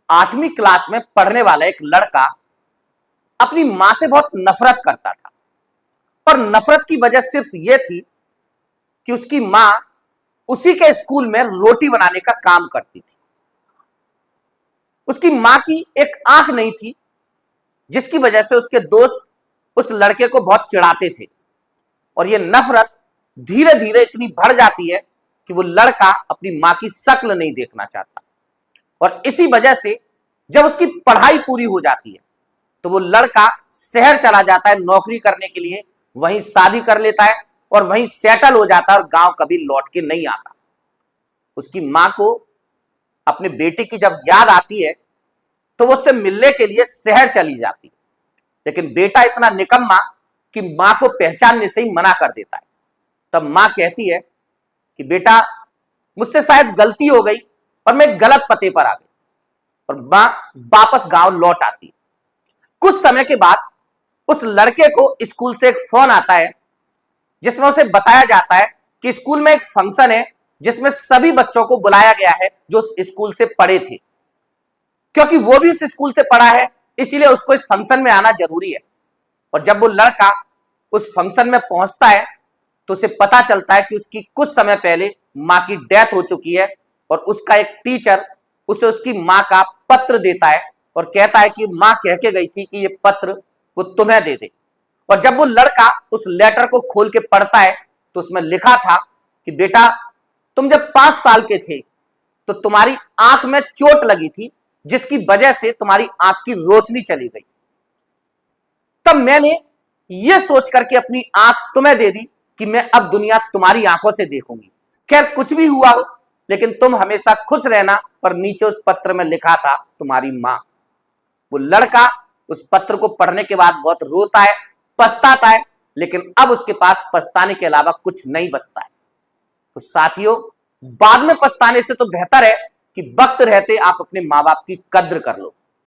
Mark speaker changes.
Speaker 1: 8वीं क्लास में पढ़ने वाला एक लड़का अपनी मां से बहुत नफरत करता था। और नफरत की वजह सिर्फ यह थी कि उसकी मां उसी के स्कूल में रोटी बनाने का काम करती थी। उसकी मां की एक आंख नहीं थी, जिसकी वजह से उसके दोस्त उस लड़के को बहुत चिढ़ाते थे। और यह नफरत धीरे धीरे इतनी बढ़ जाती है कि वो लड़का अपनी मां की शक्ल नहीं देखना चाहता। और इसी वजह से जब उसकी पढ़ाई पूरी हो जाती है तो वो लड़का शहर चला जाता है नौकरी करने के लिए, वहीं शादी कर लेता है और वहीं सेटल हो जाता है और गांव कभी लौट के नहीं आता। उसकी मां को अपने बेटे की जब याद आती है तो वो उससे मिलने के लिए शहर चली जाती है, लेकिन बेटा इतना निकम्मा कि मां को पहचानने से ही मना कर देता है। तब मां कहती है कि बेटा, मुझसे शायद गलती हो गई और मैं गलत पते पर आ गई। और मां वापस गांव लौट आती है। कुछ समय के बाद उस लड़के को स्कूल से एक फोन आता है, जिसमें उसे बताया जाता है कि स्कूल में एक फंक्शन है जिसमें सभी बच्चों को बुलाया गया है जो उस स्कूल से पढ़े थे। क्योंकि वो भी उस स्कूल से पढ़ा है, इसीलिए उसको इस फंक्शन में आना जरूरी है। और जब वो लड़का उस फंक्शन में पहुंचता है तो उसे पता चलता है कि उसकी कुछ समय पहले मां की डेथ हो चुकी है। और उसका एक टीचर उसे उसकी मां का पत्र देता है और कहता है कि मां कह के गई थी कि ये पत्र वो तुम्हें दे दे। और जब वो लड़का उस लेटर को खोल के पढ़ता है तो उसमें लिखा था कि बेटा, तुम जब 5 साल के थे तो तुम्हारी आंख में चोट लगी थी, जिसकी वजह से तुम्हारी आंख की रोशनी चली गई। तब मैंने यह सोच करके अपनी आंख तुम्हें दे दी कि मैं अब दुनिया तुम्हारी आंखों से देखूंगी। खैर, कुछ भी हुआ हो, लेकिन तुम हमेशा खुश रहना। और नीचे उस पत्र में लिखा था तुम्हारी मां। वो लड़का उस पत्र को पढ़ने के बाद बहुत रोता है, पछताता है, लेकिन अब उसके पास पछताने के अलावा कुछ नहीं बचता है। तो साथियों, बाद में पछताने से तो बेहतर है कि वक्त रहते आप अपने मां बाप की कद्र कर लो।